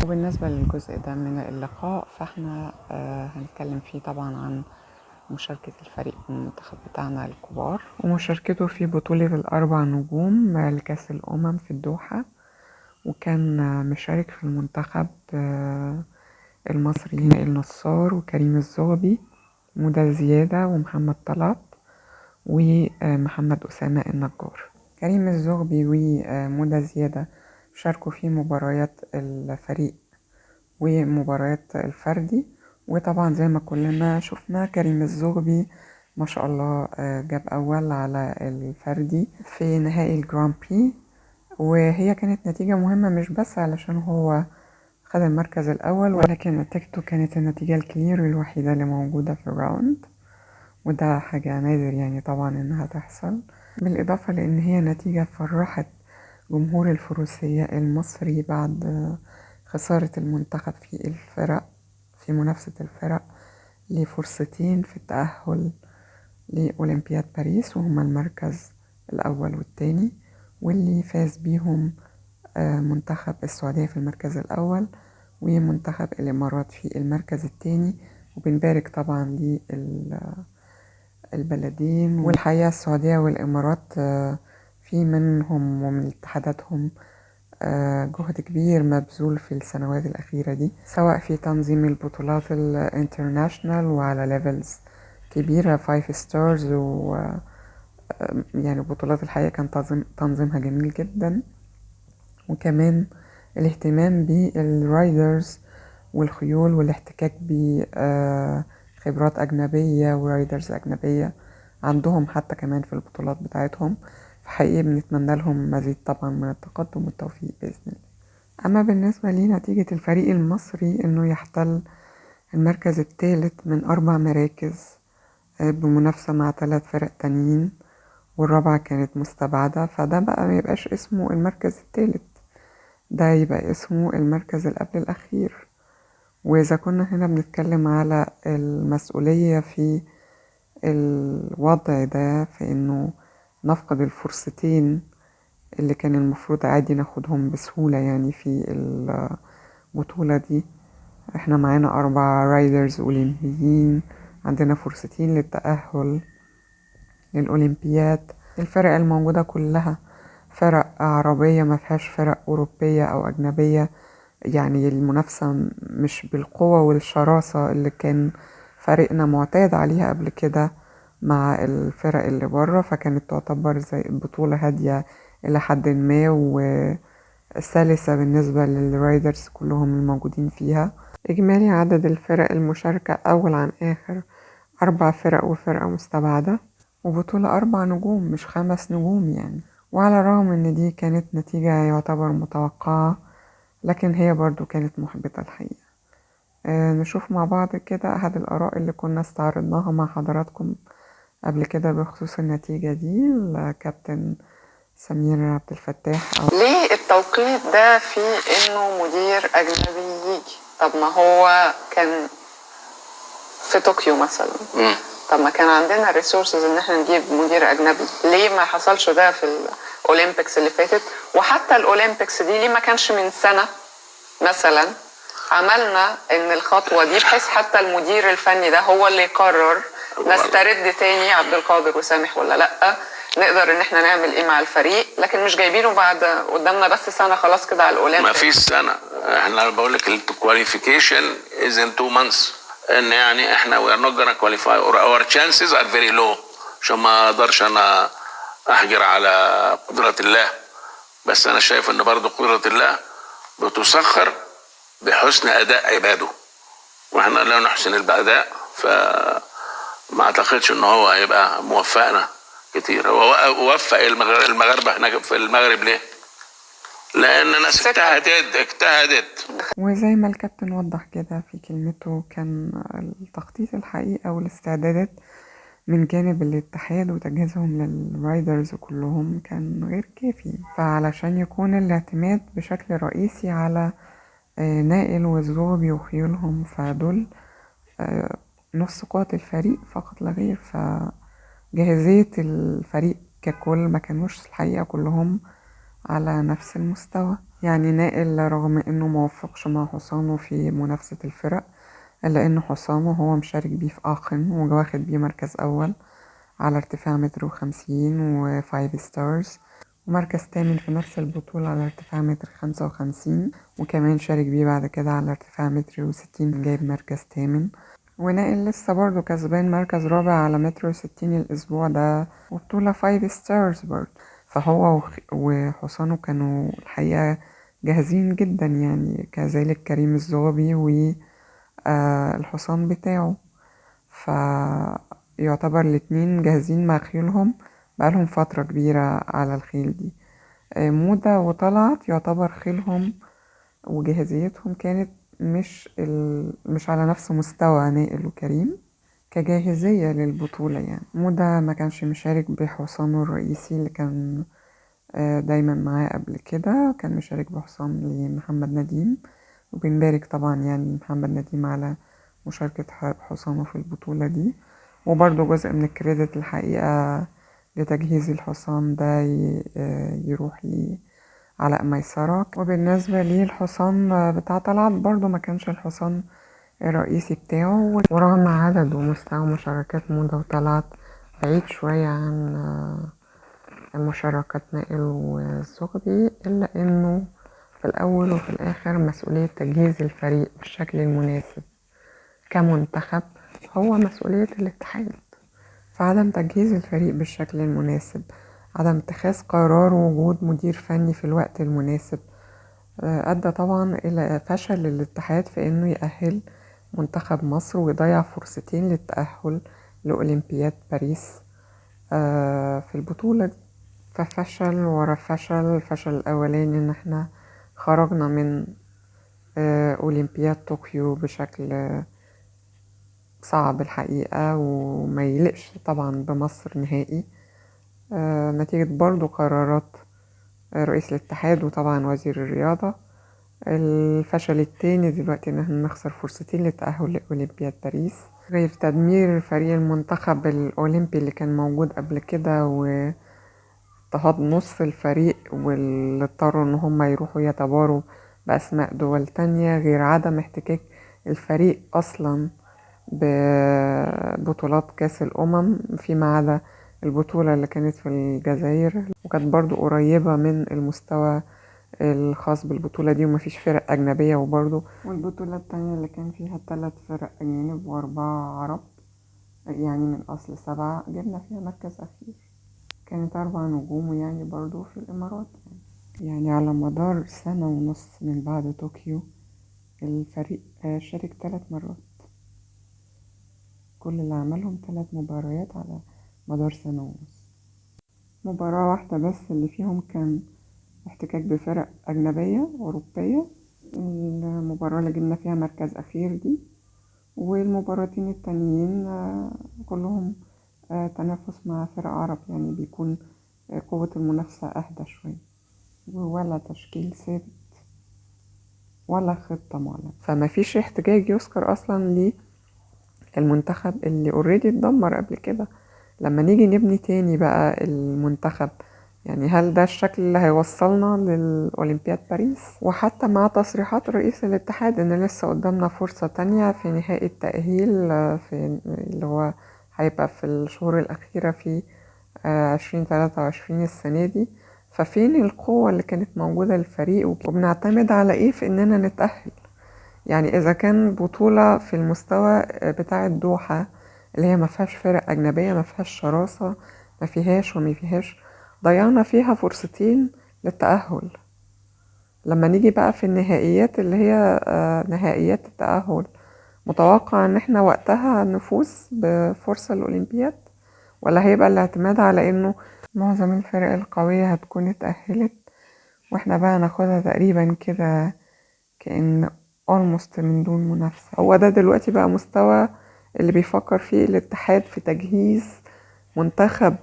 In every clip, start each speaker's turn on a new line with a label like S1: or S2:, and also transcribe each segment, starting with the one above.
S1: وبالنسبة للجزء ده من اللقاء فاحنا هنتكلم فيه طبعا عن مشاركة الفريق المنتخب بتاعنا الكبار ومشاركته في بطولة الأربع نجوم لكأس الأمم في الدوحة. وكان مشارك في المنتخب المصري نائل نصار وكريم الزغبي ومدى زيادة ومحمد طلعت ومحمد أسامة النجار. كريم الزغبي ومدى زيادة شاركوا في مباريات الفريق ومباريات الفردي، وطبعا زي ما كلنا شفنا كريم الزغبي ما شاء الله جاب أول على الفردي في نهائي الجران بري، وهي كانت نتيجة مهمة مش بس علشان هو خد المركز الأول، ولكن نتيجته كانت النتيجة الكلير الوحيدة اللي موجودة في الراوند، وده حاجة نادر يعني طبعا إنها تحصل، بالإضافة لأن هي نتيجة فرحت جمهور الفروسية المصري بعد خسارة المنتخب في منافسة الفرق لفرصتين في التأهل لأولمبياد باريس، وهما المركز الأول والتاني، واللي فاز بيهم منتخب السعودية في المركز الأول ومنتخب الإمارات في المركز التاني. وبنبارك طبعا للبلدين، والحقيقة السعودية والإمارات في منهم ومن اتحاداتهم جهد كبير مبذول في السنوات الأخيرة دي، سواء في تنظيم البطولات الانترناشنال وعلى ليفلز كبيرة 5 ستارز، و يعني بطولات الحقيقة كان تنظيمها جميل جدا، وكمان الاهتمام بالرايدرز والخيول والاحتكاك بخبرات أجنبية ورايدرز أجنبية عندهم حتى كمان في البطولات بتاعتهم. فحقيقي بنتمنى لهم مزيد طبعا من التقدم والتوفيق بإذن الله. أما بالنسبة لنتيجة الفريق المصري إنه يحتل المركز الثالث من 4 مراكز بمنافسة مع 3 فرق تانيين، والرابعة كانت مستبعدة، فده بقى ما يبقاش اسمه المركز الثالث، ده يبقى اسمه المركز القبل الأخير. وإذا كنا هنا بنتكلم على المسؤولية في الوضع ده، في إنه نفقد الفرصتين اللي كان المفروض عادي ناخدهم بسهولة يعني في البطولة دي. احنا معانا 4 رايدرز أولمبيين، عندنا فرصتين للتأهل للأولمبياد. الفرق الموجودة كلها فرق عربية، ما فيهاش فرق أوروبية أو أجنبية، يعني المنافسة مش بالقوة والشراسة اللي كان فريقنا معتاد عليها قبل كده مع الفرق اللي بره، فكانت تعتبر زي بطولة هادية إلى حد ما وسلسة بالنسبة للرايدرز كلهم الموجودين فيها. إجمالي عدد الفرق المشاركة أول عن آخر 4 فرق وفرقة مستبعدة، وبطولة 4 نجوم مش 5 نجوم يعني. وعلى الرغم ان دي كانت نتيجة يعتبر متوقعة، لكن هي برضو كانت محبطة الحقيقة. نشوف مع بعض كده أحد الآراء اللي كنا استعرضناها مع حضراتكم قبل كده بخصوص النتيجة دي لكابتن سمير عبد الفتاح. ليه التوقيت ده في انه مدير اجنبي يجي؟ طب ما هو كان في طوكيو مثلا، طب ما كان عندنا ريسورسز ان احنا نجيب مدير اجنبي، ليه ما حصلش ده في الاولمبيكس اللي فاتت؟ وحتى الاولمبيكس دي ليه ما كانش من سنة مثلا عملنا ان الخطوة دي، بحيث حتى المدير الفني ده هو اللي يقرر نسترد تاني عبد القادر وسامح ولا لا، نقدر ان احنا نعمل ايه مع الفريق، لكن مش جايبينه بعد قدامنا بس سنة خلاص كده على الاولمبيكس.
S2: ما فيش سنة، احنا بقول لك الكواليفيكيشن is in 2 months، ان يعني احنا we are not gonna qualify or our chances are very low، عشان ما اقدرش انا احجر على قدرة الله، بس انا شايف ان برضو قدرة الله بتسخر بحسن اداء عباده، واحنا لا نحسن الاداء، فما اعتقدش ان هو هيبقى موفقنا كتير. هو وفق المغاربة هناك في المغرب ليه؟ لان ناس اجتهدت.
S1: وزي ما الكابتن وضح كده في كلمته، كان التخطيط الحقيقة والاستعدادات من جانب الاتحاد وتجهيزهم للرايدرز كلهم كان غير كافي، فعلشان يكون الاعتماد بشكل رئيسي على نائل والزغبي وخيولهم، فدول نص قوة الفريق فقط لا غير، فجاهزية الفريق ككل ما كانوش الحقيقة كلهم على نفس المستوى. يعني نائل رغم انه موفقش مع حصانه في منافسة الفرق، الا ان حصانه هو مشارك بيه في اخن وواخد بيه مركز اول على ارتفاع 1.50 و5 ستارز، ومركز تامن في نفس البطولة على ارتفاع 1.55 وكمان شارك بيه بعد كده على ارتفاع 1.60 جايب مركز تامن. ونائل لسه برضه كسبان مركز رابع على 1.60 الأسبوع ده وبطولة 5 ستارز برضه. فهو وحصانه كانوا الحقيقة جاهزين جدا، يعني كذلك كريم الزغبي والحصان بتاعه. فيعتبر الاتنين جاهزين مع خيولهم بقالهم فترة كبيرة على الخيل دي. مودة وطلعت يعتبر خيلهم وجاهزيتهم كانت مش على نفس مستوى نائل وكريم كجاهزية للبطولة. يعني مودة ما كانش مشارك بحصانه الرئيسي اللي كان دايما معاه قبل كده، كان مشارك بحصان لمحمد نديم، وبنبارك طبعا يعني محمد نديم على مشاركة حصانه في البطولة دي. وبرضه جزء من الكريدت الحقيقة لتجهيز الحصان ده يروح علاء ميسرة. وبالنسبة لي الحصان بتاع طلعت برضه ما كانش الحصان الرئيسي بتاعه، ورغم عدد ومستوى مشاركات مودة وطلعت بعيد شوية عن مشاركات نائل والزغبي، إلا إنه في الأول وفي الآخر مسؤولية تجهيز الفريق بالشكل المناسب كمنتخب هو مسؤولية الاتحاد. فعدم تجهيز الفريق بالشكل المناسب، عدم اتخاذ قرار وجود مدير فني في الوقت المناسب، أدى طبعا إلى فشل الاتحاد في إنه يأهل منتخب مصر ويضيع فرصتين للتأهل لأولمبياد باريس في البطولة دي. ففشل ورا فشل. الفشل الأولاني إن احنا خرجنا من أولمبياد طوكيو بشكل صعب الحقيقة وما يلقش طبعا بمصر نهائي، نتيجة برضو قرارات رئيس الاتحاد وطبعا وزير الرياضة. الفشل التاني دلوقتي ان احنا نخسر فرصتين للتأهل لأولمبياد باريس، غير تدمير فريق المنتخب الأولمبي اللي كان موجود قبل كده واضطهاد نص الفريق واللي اضطروا ان هم يروحوا يتباروا بأسماء دول تانية، غير عدم احتكاك الفريق أصلا ببطولات كأس الأمم فيما عدا البطولة اللي كانت في الجزائر وكانت برضو قريبة من المستوى الخاص بالبطولة دي ومفيش فرق أجنبية. وبرضو والبطولة التانية اللي كان فيها 3 فرق أجانب و4 عرب، يعني من أصل 7 جبنا فيها مركز أخير، كانت 4 نجوم يعني برضو في الإمارات. يعني على مدار سنة ونص من بعد طوكيو الفريق شارك 3 مرات، كل اللي عملهم 3 مباريات على مدار سنة ونص. مباراة واحدة بس اللي فيهم كان احتكاك بفرق أجنبية أوروبية، المباراة اللي جبنا فيها مركز أخير دي، والمباراتين التانيين كلهم تنافس مع فرق عرب، يعني بيكون قوة المنافسة أهدى شوية، ولا تشكيل ثابت ولا خطة معلنة. فما فيش احتجاج يذكر أصلا للمنتخب اللي اوريدي اتدمر قبل كده. لما نيجي نبني تاني بقى المنتخب، يعني هل ده الشكل اللي هيوصلنا للأولمبياد باريس؟ وحتى مع تصريحات رئيس الاتحاد ان لسه قدامنا فرصة تانية في نهائي التأهيل في اللي هو هيبقى في الشهور الأخيرة في 2023 السنة دي، ففين القوة اللي كانت موجودة للفريق وبنعتمد على ايه في اننا نتأهل؟ يعني اذا كان بطولة في المستوى بتاع الدوحة اللي هي ما فيهاش فرق أجنبية، ما فيهاش شراسة، ما فيهاش وما فيهاش، ضيعنا فيها فرصتين للتأهل. لما نيجي بقى في النهائيات اللي هي نهائيات التأهل، متوقع ان احنا وقتها نفوز بفرصة الأولمبياد، ولا هيبقى الاعتماد على انه معظم الفرق القوية هتكون اتأهلت واحنا بقى ناخدها تقريبا كده كأن almost من دون منافسة؟ هو ده دلوقتي بقى مستوى اللي بيفكر فيه الاتحاد في تجهيز منتخب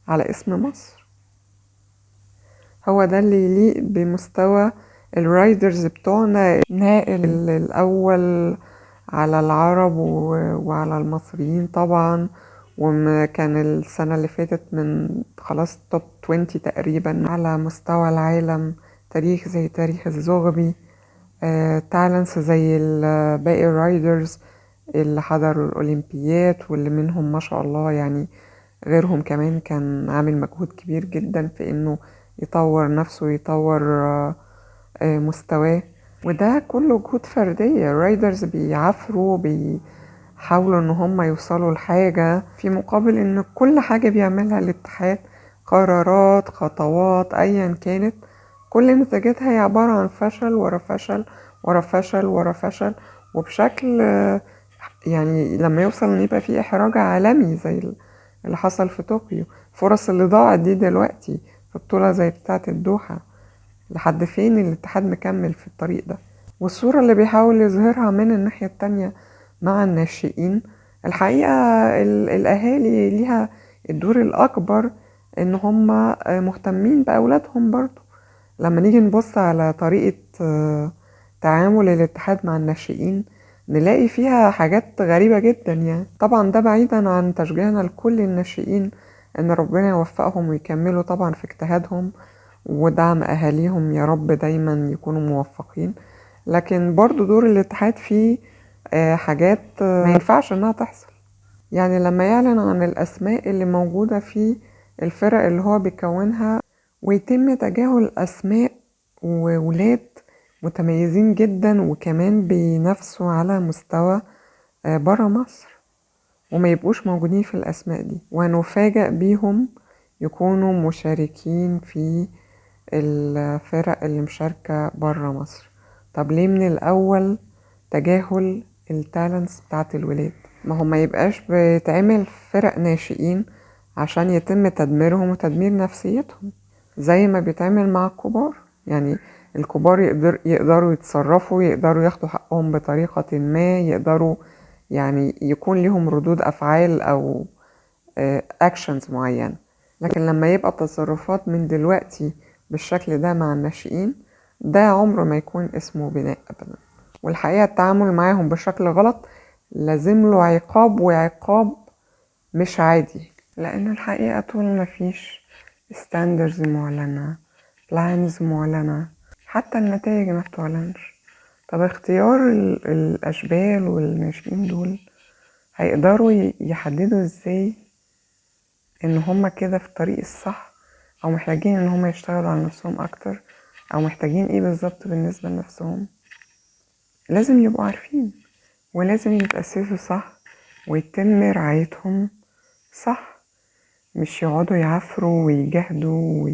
S1: على اسم مصر؟ هو ده اللي يليق بمستوى الرايدرز بتوعنا، نائل الأول على العرب وعلى المصريين طبعا، وكان السنة اللي فاتت من خلاص توب 20 تقريبا على مستوى العالم تاريخ زي تاريخ الزغبي، تالنتس زي باقي الرايدرز اللي حضروا الأولمبيات، واللي منهم ما شاء الله يعني غيرهم كمان كان عامل مجهود كبير جدا في انه يطور نفسه ويطور مستواه. وده كله جهود فردية، الرايدرز بيعافروا بيحاولوا ان هم يوصلوا لحاجة في مقابل ان كل حاجة بيعملها الاتحاد، قرارات خطوات ايا كانت، كل نتيجتها هي عبارة عن فشل ورا فشل ورا فشل ورا فشل، وبشكل يعني لما يوصل ان يبقى في احراج عالمي زي اللي حصل في طوكيو. فرص اللي ضاعت دي دلوقتي في بطولة زي بتاعة الدوحة، لحد فين الاتحاد مكمل في الطريق ده؟ والصورة اللي بيحاول يظهرها من الناحية التانية مع الناشئين، الحقيقة الأهالي ليها الدور الأكبر إن هم مهتمين بأولادهم برضو. لما نيجي نبص على طريقة تعامل الاتحاد مع الناشئين نلاقي فيها حاجات غريبة جدا. يعني طبعا ده بعيدا عن تشجيعنا لكل الناشئين ان ربنا يوفقهم ويكملوا طبعا في اجتهادهم، ودعم اهاليهم يا رب دايما يكونوا موفقين، لكن برضو دور الاتحاد فيه حاجات ما ينفعش انها تحصل. يعني لما يعلن عن الاسماء اللي موجودة في الفرق اللي هو بيكونها ويتم تجاهل اسماء وولاد متميزين جدا وكمان بينافسوا على مستوى برا مصر، وما يبقوش موجودين في الأسماء دي، ونفاجأ بيهم يكونوا مشاركين في الفرق اللي مشاركة برا مصر. طب ليه من الأول تجاهل التالنتس بتاعت الولاد؟ ما هم ما يبقاش بتعمل فرق ناشئين عشان يتم تدميرهم وتدمير نفسيتهم زي ما بيتعمل مع الكبار. يعني الكبار يقدروا يتصرفوا، يقدروا ياخدوا حقهم بطريقة ما، يقدروا يعني يكون لهم ردود أفعال أو actions معينة. لكن لما يبقى تصرفات من دلوقتي بالشكل ده مع الناشئين، ده عمره ما يكون اسمه بناء أبدا. والحقيقة التعامل معاهم بشكل غلط لازم له عقاب، وعقاب مش عادي، لأن الحقيقة طول ما فيش standards معلنة، plans معلنة، حتى النتائج ما بتعلنش. طب اختيار الأشبال والناشئين دول هيقدروا يحددوا ازاي ان هما كده في الطريق الصح، او محتاجين ان هما يشتغلوا على نفسهم اكتر، او محتاجين ايه بالظبط بالنسبة لنفسهم؟ لازم يبقوا عارفين، ولازم يتأسسوا صح ويتم رعايتهم صح، مش يقعدوا يعفروا ويجهدوا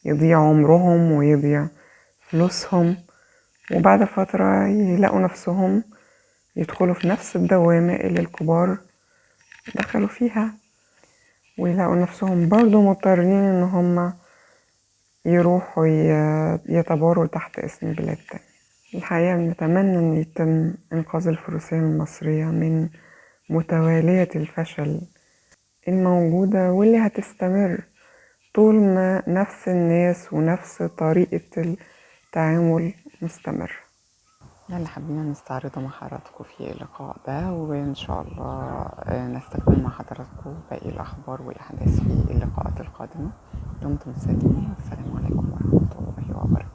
S1: ويضيع عمرهم ويضيع فلوسهم، وبعد فترة يلاقوا نفسهم يدخلوا في نفس الدوامة اللي الكبار دخلوا فيها، ويلاقوا نفسهم برضو مضطرين ان هم يروحوا يتباروا تحت اسم بلاد تانية. الحقيقة نتمنى ان يتم انقاذ الفروسية المصرية من متوالية الفشل الموجودة واللي هتستمر طول ما نفس الناس ونفس طريقة التعامل مستمر. ده اللي حابين نستعرضه مع حضراتكم في اللقاء ده، وإن شاء الله نستكمل مع حضراتكم باقي الأخبار والأحداث في اللقاءات القادمة. دمتم سالمين، والسلام عليكم ورحمة الله وبركاته.